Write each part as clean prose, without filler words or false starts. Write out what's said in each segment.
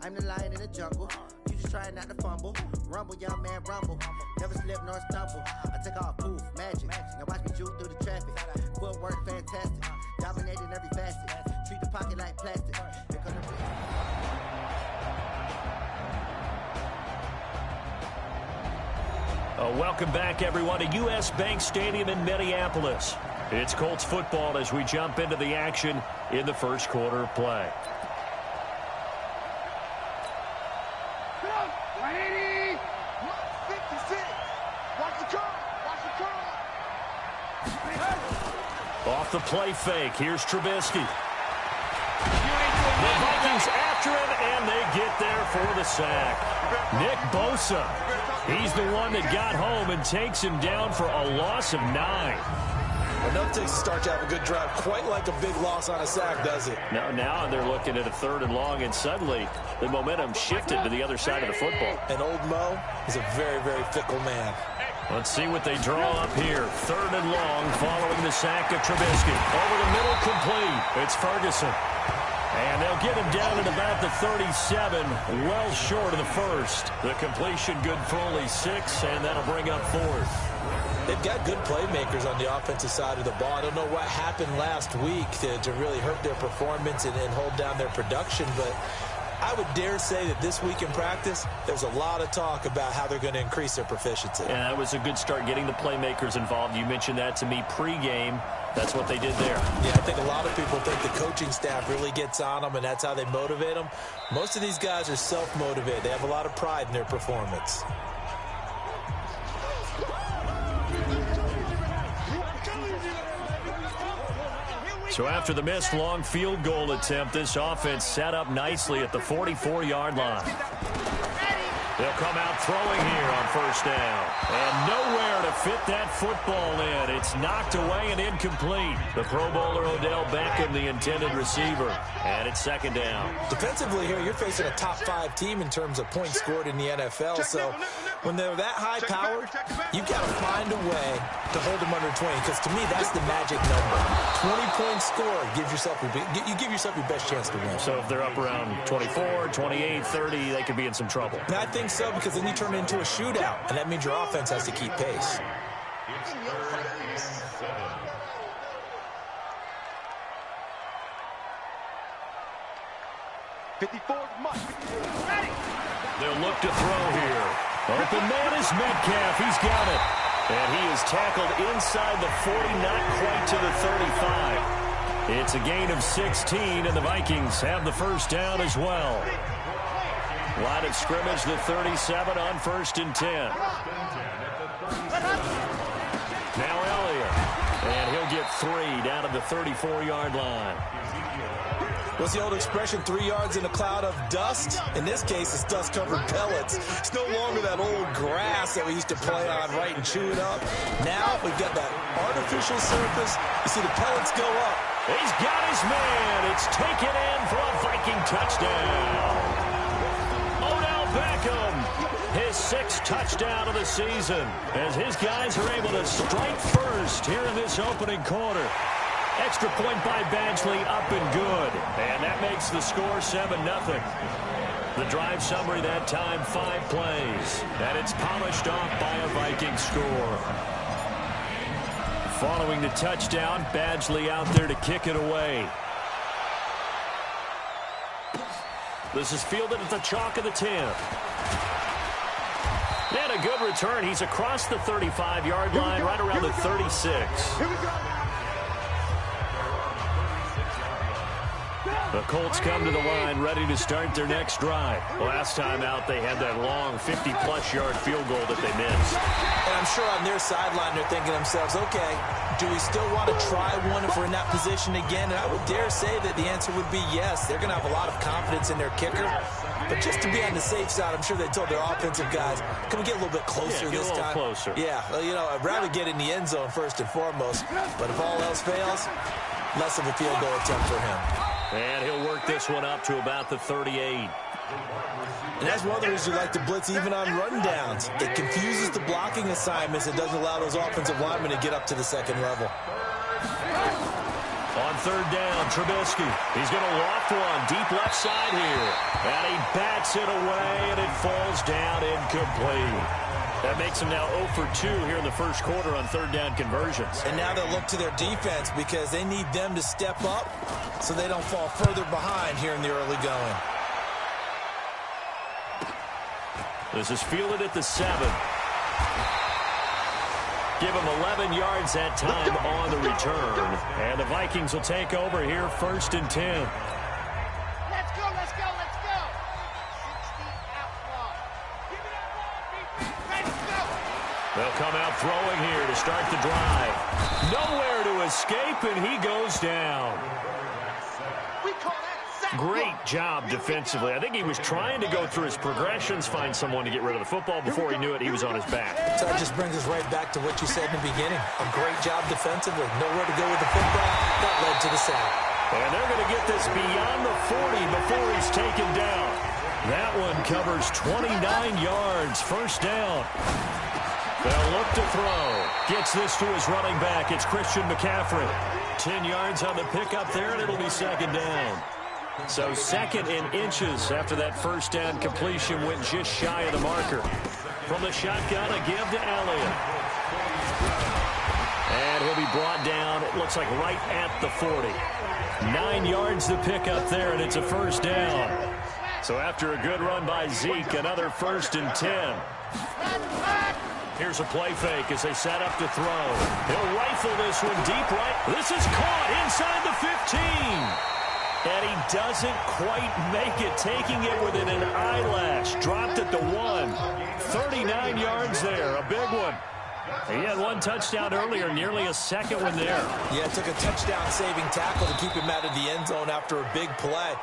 I'm the lion in the jungle. You just trying not to fumble. Rumble, young man, rumble. Never slip nor stumble. I take off, poof, magic. Now watch me juke through the traffic. Footwork fantastic. Dominating every facet. Treat the pocket like plastic. Here come the Welcome back, everyone, to U.S. Bank Stadium in Minneapolis. It's Colts football as we jump into the action in the first quarter of play. Off the play fake, here's Trubisky. The Vikings after him, and they get there for the sack. Nick Bosa, he's the one that got home and takes him down for a loss of 9. Enough takes to start to have a good drive, quite like a big loss on a sack, does it? Now they're looking at a 3rd and long, and suddenly the momentum shifted to the other side of the football. And old Mo is a very, very fickle man. Let's see what they draw up here. 3rd and long following the sack of Trubisky. Over the middle, complete. It's Ferguson. And they'll get him down at about the 37, well short of the first. The completion good for only 6, and that'll bring up 4th. They've got good playmakers on the offensive side of the ball. I don't know what happened last week to really hurt their performance and hold down their production, but I would dare say that this week in practice, there's a lot of talk about how they're going to increase their proficiency. And that was a good start, getting the playmakers involved. You mentioned that to me pregame. That's what they did there. Yeah, I think a lot of people think the coaching staff really gets on them, and that's how they motivate them. Most of these guys are self-motivated. They have a lot of pride in their performance. So after the missed long field goal attempt, this offense set up nicely at the 44-yard line. They'll come out throwing here on 1st down. And nowhere to fit that football in. It's knocked away and incomplete. The Pro Bowler Odell Beckham, the intended receiver. And it's 2nd down. Defensively here, you're facing a top 5 team in terms of points scored in the NFL. So when they're that high-powered, you've got to find a way to hold them under 20. Because to me, that's the magic number. 20-point score gives yourself you give yourself your best chance to win. So if they're up around 24, 28, 30, they could be in some trouble. Now, I think so, because then you turn it into a shootout, and that means your offense has to keep pace. They'll look to throw here. Open man is Metcalf. He's got it. And he is tackled inside the 40, not quite to the 35. It's a gain of 16, and the Vikings have the 1st down as well. Line of scrimmage, the 37 on 1st and 10. Now Elliott. And he'll get 3 down to the 34-yard line. What's the old expression, 3 yards in a cloud of dust? In this case, it's dust-covered pellets. It's no longer that old grass that we used to play on, right, and chew it up. Now we've got that artificial surface. You see the pellets go up. He's got his man. It's taken in for a Viking touchdown. Beckham, his 6th touchdown of the season, as his guys are able to strike first here in this opening quarter. Extra point by Badgley, up and good. And that makes the score 7-0. The drive summary that time, 5 plays. And it's polished off by a Viking score. Following the touchdown, Badgley out there to kick it away. This is fielded at the chalk of the 10. And a good return. He's across the 35-yard line, right around the 36. The Colts come to the line, ready to start their next drive. Last time out, they had that long 50-plus yard field goal that they missed. And I'm sure on their sideline, they're thinking to themselves, okay, do we still want to try one if we're in that position again? And I would dare say that the answer would be yes. They're going to have a lot of confidence in their kicker. But just to be on the safe side, I'm sure they told their offensive guys, can we get a little bit closer this time? Closer. Yeah, well, you know, I'd rather get in the end zone first and foremost. But if all else fails, less of a field goal attempt for him. And he'll work this one up to about the 38. And that's one of the reasons you like to blitz even on rundowns. It confuses the blocking assignments. It doesn't allow those offensive linemen to get up to the second level. On third down, Trubisky. He's going to loft one deep left side here. And he bats it away, and it falls down incomplete. That makes him now 0 for 2 here in the first quarter on third down conversions. And now they'll look to their defense because they need them to step up so they don't fall further behind here in the early going. This is fielded at the 7. Give him 11 yards that time on the return. And the Vikings will take over here first and 10. Let's go, let's go, let's go. 60 out long. Give me that ball, people. Let's go. They'll come out throwing here to start the drive. Nowhere to escape, and he goes down. We call that sack. Great job defensively. I think he was trying to go through his progressions, find someone to get rid of the football. Before he knew it, he was on his back. So that just brings us right back to what you said in the beginning. A great job defensively. Nowhere to go with the football. That led to the sack. And they're going to get this beyond the 40 before he's taken down. That one covers 29 yards. First down. They'll look to throw. Gets this to his running back. It's Christian McCaffrey. 10 yards on the pickup there, and it'll be second down. So second in inches after that first down completion went just shy of the marker. From the shotgun, a give to Elliott. And he'll be brought down, it looks like right at the 40. 9 yards to pick up there, and it's a first down. So after a good run by Zeke, another first and 10. Here's a play fake as they set up to throw. He'll rifle this one deep right. This is caught inside the 15. And he doesn't quite make it, taking it within an eyelash. Dropped at the 1. 39 yards there, a big one. He had one touchdown earlier, nearly a second one there. Yeah, it took a touchdown-saving tackle to keep him out of the end zone after a big play.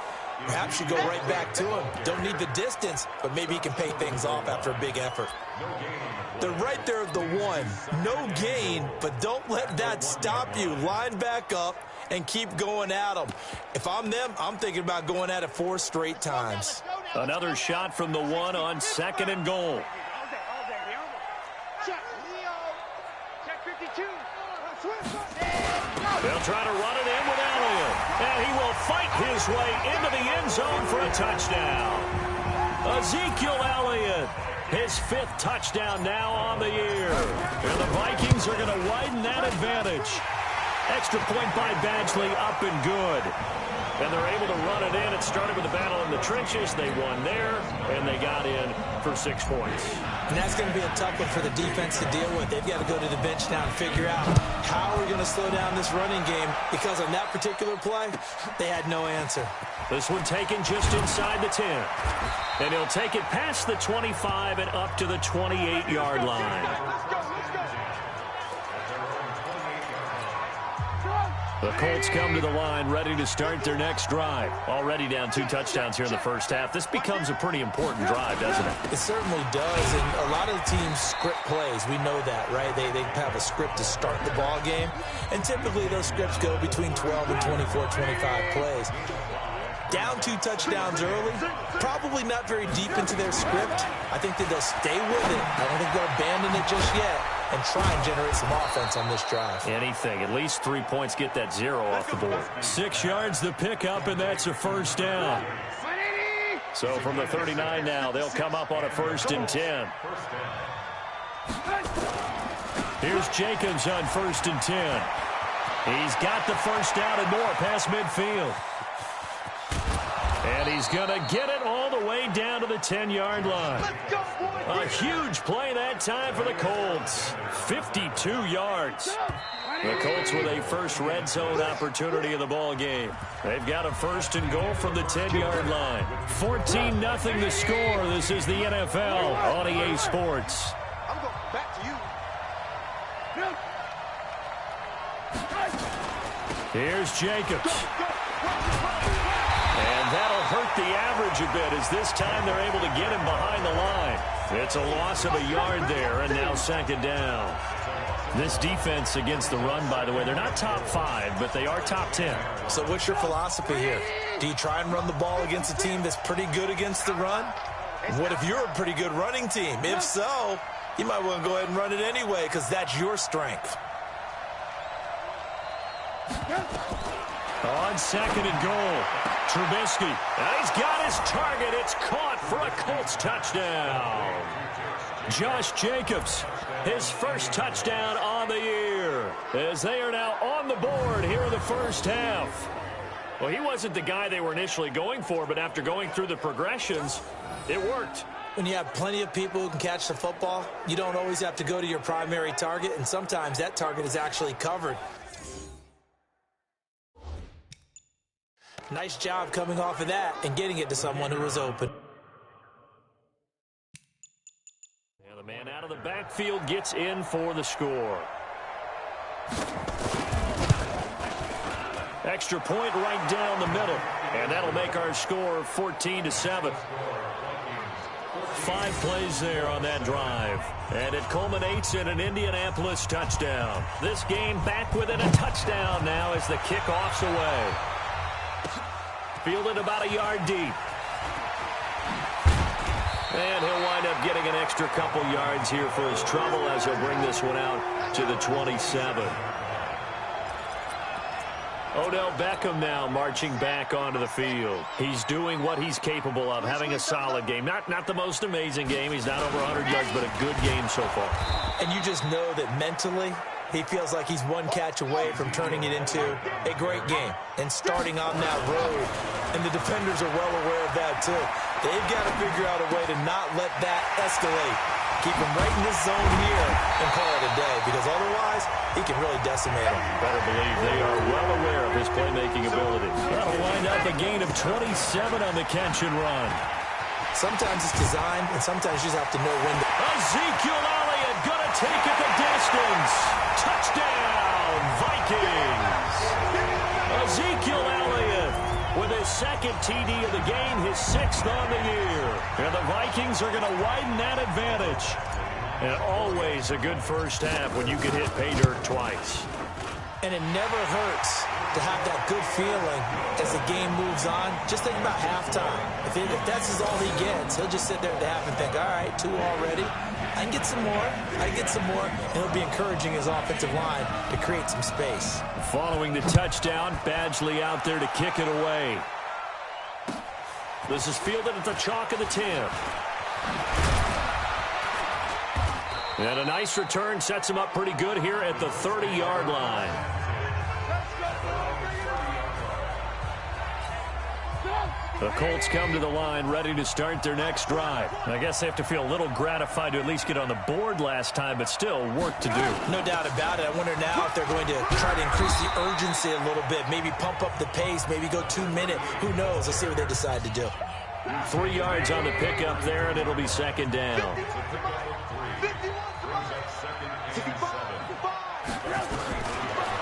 Perhaps you go right back to him. Don't need the distance, but maybe he can pay things off after a big effort. They're right there at the 1. No gain, but don't let that stop you. Line back up and keep going at them. If I'm them, I'm thinking about going at it 4 straight times. Another shot from the 1 on second and goal. They'll try to run it in with Elliott. And he will fight his way into the end zone for a touchdown. Ezekiel Elliott, his 5th touchdown now on the year. And the Vikings are going to widen that advantage. Extra point by Badgley, up and good. And they're able to run it in. It started with a battle in the trenches. They won there, and they got in for 6 points. And that's going to be a tough one for the defense to deal with. They've got to go to the bench now and figure out how we're going to slow down this running game, because on that particular play, they had no answer. This one taken just inside the 10. And he'll take it past the 25 and up to the 28-yard line. The Colts come to the line ready to start their next drive. Already down 2 touchdowns here in the first half. This becomes a pretty important drive, doesn't it? It certainly does, and a lot of the teams script plays. We know that, right? They have a script to start the ball game, and typically those scripts go between 12 and 24, 25 plays. Down 2 touchdowns early, probably not very deep into their script. I think that they'll stay with it. I don't think they'll abandon it just yet and try and generate some offense on this drive. Anything. At least 3 points, get that 0 off the board. 6 yards to pick up, and that's a first down. So from the 39 now, they'll come up on a first and 10. Here's Jacobs on first and 10. He's got the first down and more past midfield. And he's going to get it all the way down to the 10-yard line. A huge play that time for the Colts. 52 yards. The Colts with a first red zone opportunity of the ball game. They've got a first and goal from the 10-yard line. 14-0 the score. This is the NFL on EA Sports. I'm going back to you. Here's Jacobs. And that'll hurt the average a bit, as this time they're able to get him behind the line. It's a loss of a yard there, and now second down. This defense against the run, by the way, they're not top 5, but they are top 10. So what's your philosophy here? Do you try and run the ball against a team that's pretty good against the run? What if you're a pretty good running team? If so, you might want to go ahead and run it anyway, because that's your strength. On second and goal, Trubisky. And he's got his target. It's caught for a Colts touchdown. Josh Jacobs, his first touchdown on the year, as they are now on the board here in the first half. Well, he wasn't the guy they were initially going for, but after going through the progressions, it worked. When you have plenty of people who can catch the football, you don't always have to go to your primary target, and sometimes that target is actually covered. Nice job coming off of that and getting it to someone who was open. And the man out of the backfield gets in for the score. Extra point right down the middle, and that'll make our score 14-7. 5 plays there on that drive, and it culminates in an Indianapolis touchdown. This game back within a touchdown now as the kickoff's away. Fielded about a yard deep. And he'll wind up getting an extra couple yards here for his trouble as he'll bring this one out to the 27. Odell Beckham now marching back onto the field. He's doing what he's capable of, having a solid game. Not the most amazing game. He's not over 100 yards, but a good game so far. And you just know that mentally, he feels like he's one catch away from turning it into a great game and starting on that road. And the defenders are well aware of that, too. They've got to figure out a way to not let that escalate. Keep him right in this zone here and call it a day, because otherwise he can really decimate him. Better believe they are well aware of his playmaking ability. That'll wind up a gain of 27 on the catch and run. Sometimes it's designed, and sometimes you just have to know when to. Ezekiel Elliott gonna take it the distance. Touchdown, Vikings. Ezekiel Elliott with his second TD of the game, his 6th on the year. And the Vikings are going to widen that advantage. And always a good first half when you can hit pay dirt twice. And it never hurts to have that good feeling as the game moves on. Just think about halftime. If that's all he gets, he'll just sit there at the half and think, all right, 2 already. I can get some more. I can get some more. And he'll be encouraging his offensive line to create some space. Following the touchdown, Badgley out there to kick it away. This is fielded at the chalk of the 10. And a nice return sets him up pretty good here at the 30-yard line. The Colts come to the line ready to start their next drive. I guess they have to feel a little gratified to at least get on the board last time, but still work to do. No doubt about it. I wonder now if they're going to try to increase the urgency a little bit, maybe pump up the pace, maybe go 2-minute. Who knows? Let's see what they decide to do. 3 yards on the pickup there, and it'll be second down.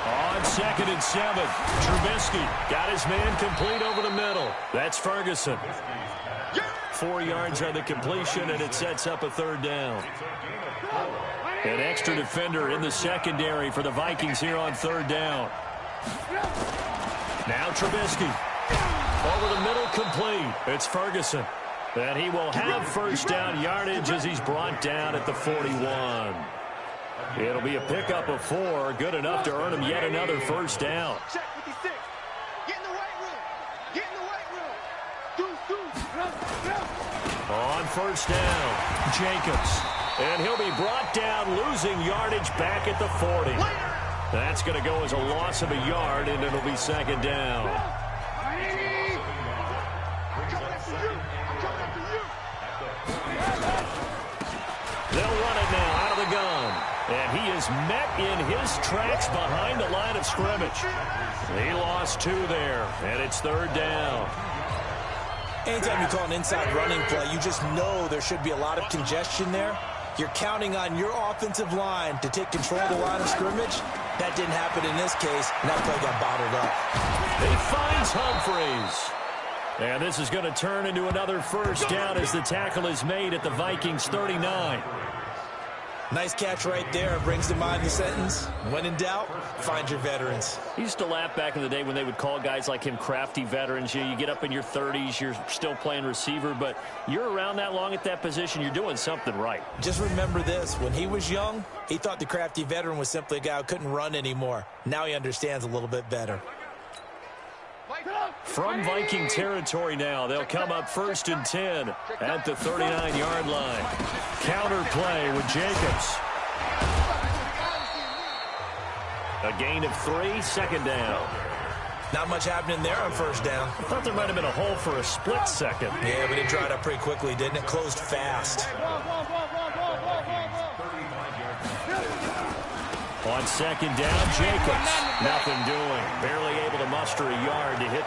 On 2nd and 7, Trubisky got his man complete over the middle. That's Ferguson. 4 yards on the completion, and it sets up a 3rd down. An extra defender in the secondary for the Vikings here on 3rd down. Now Trubisky. Over the middle, complete. It's Ferguson. And he will have first down yardage as he's brought down at the 41. It'll be a pickup of 4, good enough to earn him yet another first down. Check 56. Get in the right room. Get in the right room. On first down, Jacobs. And he'll be brought down, losing yardage back at the 40. That's going to go as a loss of a yard, and it'll be second down. They'll run it now out of the gun. And he is met in his tracks behind the line of scrimmage. He lost 2 there, and it's 3rd down. Anytime you call an inside running play, you just know there should be a lot of congestion there. You're counting on your offensive line to take control of the line of scrimmage. That didn't happen in this case, and that play got bottled up. He finds Humphreys. And this is going to turn into another first down as the tackle is made at the Vikings 39. Nice catch right there. Brings to mind the sentence, when in doubt, find your veterans. He used to laugh back in the day when they would call guys like him crafty veterans. You get up in your 30s, you're still playing receiver, but you're around that long at that position, you're doing something right. Just remember this. When he was young, he thought the crafty veteran was simply a guy who couldn't run anymore. Now he understands a little bit better. From Viking territory now, they'll come up 1st and 10 at the 39-yard line. Counter play with Jacobs. A gain of 3, 2nd down. Not much happening there on 1st down. I thought there might have been a hole for a split second. Yeah, but it dried up pretty quickly, didn't it? Closed fast. On 2nd down, Jacobs. Nothing doing. Barely able to muster a yard to hit